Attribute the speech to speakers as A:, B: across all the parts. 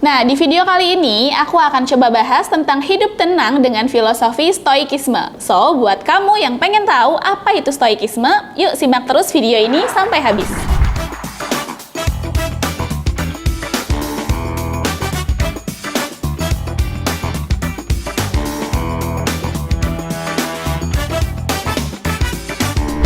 A: Nah, di video kali ini aku akan coba bahas tentang hidup tenang dengan filosofi stoikisme. So, buat kamu yang pengen tahu apa itu stoikisme, yuk simak terus video ini sampai habis.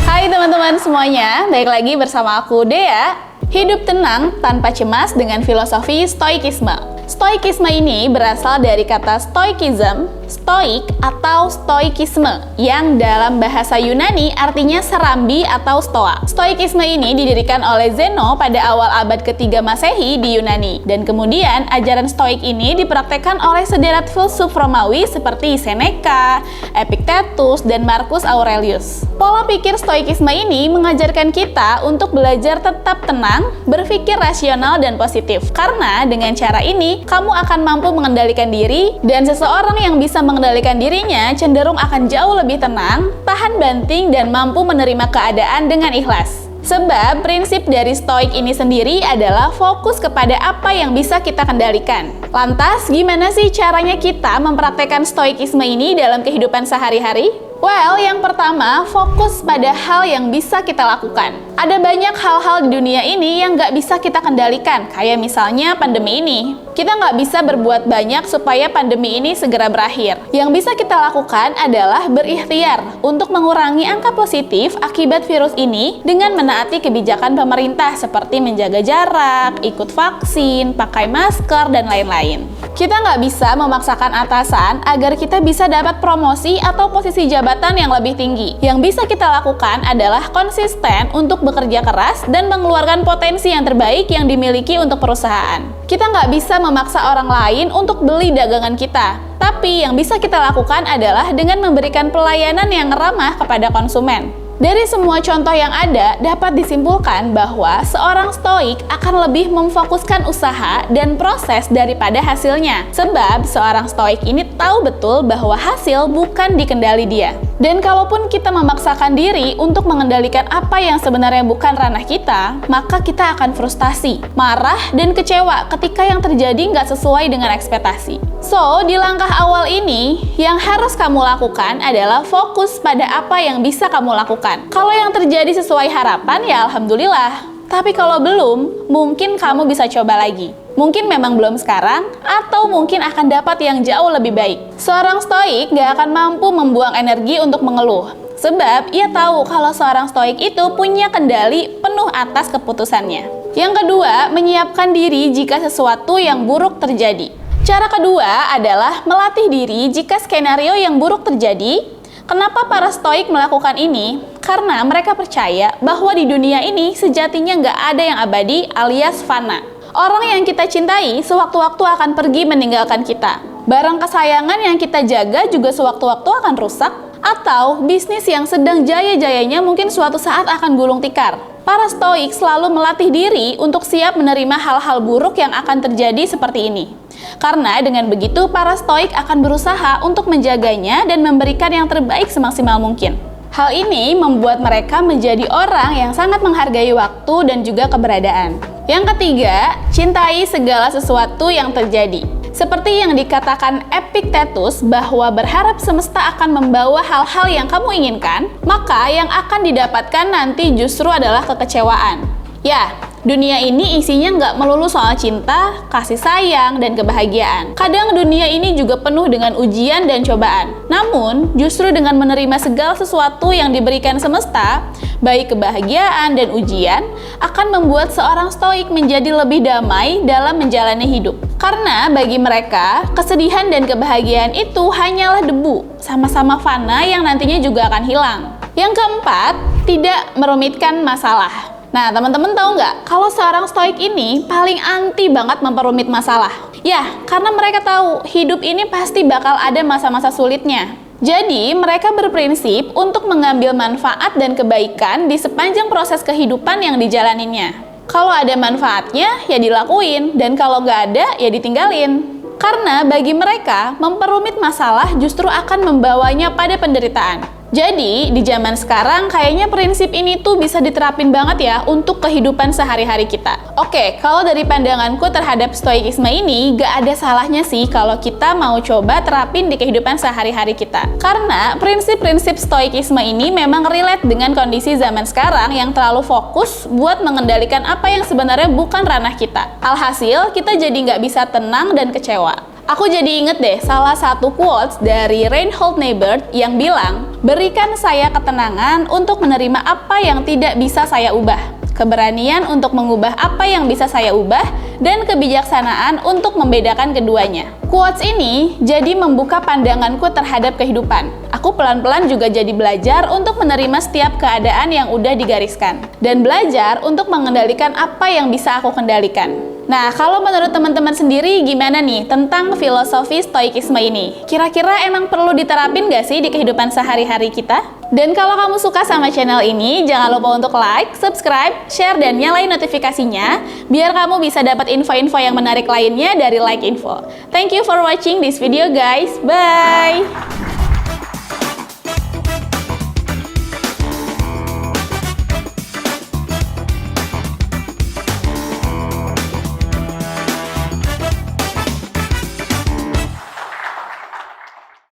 A: Hai teman-teman semuanya, balik lagi bersama aku Dea. Hidup tenang tanpa cemas dengan filosofi stoikisme. Stoikisme ini berasal dari kata stoikism, stoik atau stoikisme, yang dalam bahasa Yunani artinya serambi atau stoa. Stoikisme ini didirikan oleh Zeno pada awal abad ke-3 Masehi di Yunani, dan kemudian ajaran stoik ini dipraktekkan oleh sederet filsuf Romawi seperti Seneca, Epictetus, dan Marcus Aurelius. Pola pikir stoikisme ini mengajarkan kita untuk belajar tetap tenang, berpikir rasional dan positif. Karena dengan cara ini, kamu akan mampu mengendalikan diri, dan seseorang yang bisa mengendalikan dirinya cenderung akan jauh lebih tenang, tahan banting, dan mampu menerima keadaan dengan ikhlas. Sebab prinsip dari stoik ini sendiri adalah fokus kepada apa yang bisa kita kendalikan. Lantas, gimana sih caranya kita mempraktekkan stoikisme ini dalam kehidupan sehari-hari? Well, yang pertama, fokus pada hal yang bisa kita lakukan. Ada banyak hal-hal di dunia ini yang nggak bisa kita kendalikan, kayak misalnya pandemi ini. Kita nggak bisa berbuat banyak supaya pandemi ini segera berakhir. Yang bisa kita lakukan adalah berikhtiar untuk mengurangi angka positif akibat virus ini dengan menaati kebijakan pemerintah seperti menjaga jarak, ikut vaksin, pakai masker, dan lain-lain. Kita nggak bisa memaksakan atasan agar kita bisa dapat promosi atau posisi jabatan yang lebih tinggi. Yang bisa kita lakukan adalah konsisten untuk bekerja keras dan mengeluarkan potensi yang terbaik yang dimiliki untuk perusahaan. Kita nggak bisa memaksa orang lain untuk beli dagangan kita. Tapi yang bisa kita lakukan adalah dengan memberikan pelayanan yang ramah kepada konsumen. Dari semua contoh yang ada, dapat disimpulkan bahwa seorang stoik akan lebih memfokuskan usaha dan proses daripada hasilnya. Sebab seorang stoik ini tahu betul bahwa hasil bukan dikendali dia. Dan kalaupun kita memaksakan diri untuk mengendalikan apa yang sebenarnya bukan ranah kita, maka kita akan frustasi, marah, dan kecewa ketika yang terjadi nggak sesuai dengan ekspektasi. So, di langkah awal ini, yang harus kamu lakukan adalah fokus pada apa yang bisa kamu lakukan. Kalau yang terjadi sesuai harapan, ya alhamdulillah. Tapi kalau belum, mungkin kamu bisa coba lagi. Mungkin memang belum sekarang, atau mungkin akan dapat yang jauh lebih baik. Seorang stoik gak akan mampu membuang energi untuk mengeluh. Sebab ia tahu kalau seorang stoik itu punya kendali penuh atas keputusannya. Yang kedua, menyiapkan diri jika sesuatu yang buruk terjadi. Cara kedua adalah melatih diri jika skenario yang buruk terjadi. Kenapa para stoik melakukan ini? Karena mereka percaya bahwa di dunia ini sejatinya nggak ada yang abadi alias fana. Orang yang kita cintai sewaktu-waktu akan pergi meninggalkan kita. Barang kesayangan yang kita jaga juga sewaktu-waktu akan rusak. Atau bisnis yang sedang jaya-jayanya mungkin suatu saat akan gulung tikar. Para stoik selalu melatih diri untuk siap menerima hal-hal buruk yang akan terjadi seperti ini. Karena dengan begitu para stoik akan berusaha untuk menjaganya dan memberikan yang terbaik semaksimal mungkin. Hal ini membuat mereka menjadi orang yang sangat menghargai waktu dan juga keberadaan. Yang ketiga, cintai segala sesuatu yang terjadi. Seperti yang dikatakan Epictetus bahwa berharap semesta akan membawa hal-hal yang kamu inginkan, maka yang akan didapatkan nanti justru adalah kekecewaan. Ya, dunia ini isinya nggak melulu soal cinta, kasih sayang, dan kebahagiaan. Kadang dunia ini juga penuh dengan ujian dan cobaan. Namun, justru dengan menerima segala sesuatu yang diberikan semesta, baik kebahagiaan dan ujian, akan membuat seorang stoik menjadi lebih damai dalam menjalani hidup. Karena bagi mereka, kesedihan dan kebahagiaan itu hanyalah debu, sama-sama fana yang nantinya juga akan hilang. Yang keempat, tidak merumitkan masalah. Nah, teman-teman tahu nggak, kalau seorang stoik ini paling anti banget memperumit masalah. Ya, karena mereka tahu hidup ini pasti bakal ada masa-masa sulitnya. Jadi, mereka berprinsip untuk mengambil manfaat dan kebaikan di sepanjang proses kehidupan yang dijalaninya. Kalau ada manfaatnya, ya dilakuin, dan kalau nggak ada, ya ditinggalin. Karena bagi mereka, memperumit masalah justru akan membawanya pada penderitaan. Jadi, di zaman sekarang kayaknya prinsip ini tuh bisa diterapin banget ya untuk kehidupan sehari-hari kita. Oke, kalau dari pandanganku terhadap stoikisme ini, gak ada salahnya sih kalau kita mau coba terapin di kehidupan sehari-hari kita. Karena prinsip-prinsip stoikisme ini memang relate dengan kondisi zaman sekarang yang terlalu fokus buat mengendalikan apa yang sebenarnya bukan ranah kita. Alhasil, kita jadi nggak bisa tenang dan kecewa. Aku jadi inget deh salah satu quotes dari Reinhold Niebuhr yang bilang, "Berikan saya ketenangan untuk menerima apa yang tidak bisa saya ubah, keberanian untuk mengubah apa yang bisa saya ubah, dan kebijaksanaan untuk membedakan keduanya." Quotes ini jadi membuka pandanganku terhadap kehidupan. Aku pelan-pelan juga jadi belajar untuk menerima setiap keadaan yang udah digariskan, dan belajar untuk mengendalikan apa yang bisa aku kendalikan. Nah, kalau menurut teman-teman sendiri gimana nih tentang filosofi stoikisme ini? Kira-kira emang perlu diterapin gak sih di kehidupan sehari-hari kita? Dan kalau kamu suka sama channel ini, jangan lupa untuk like, subscribe, share, dan nyalain notifikasinya biar kamu bisa dapat info-info yang menarik lainnya dari Like Info. Thank you for watching this video guys. Bye!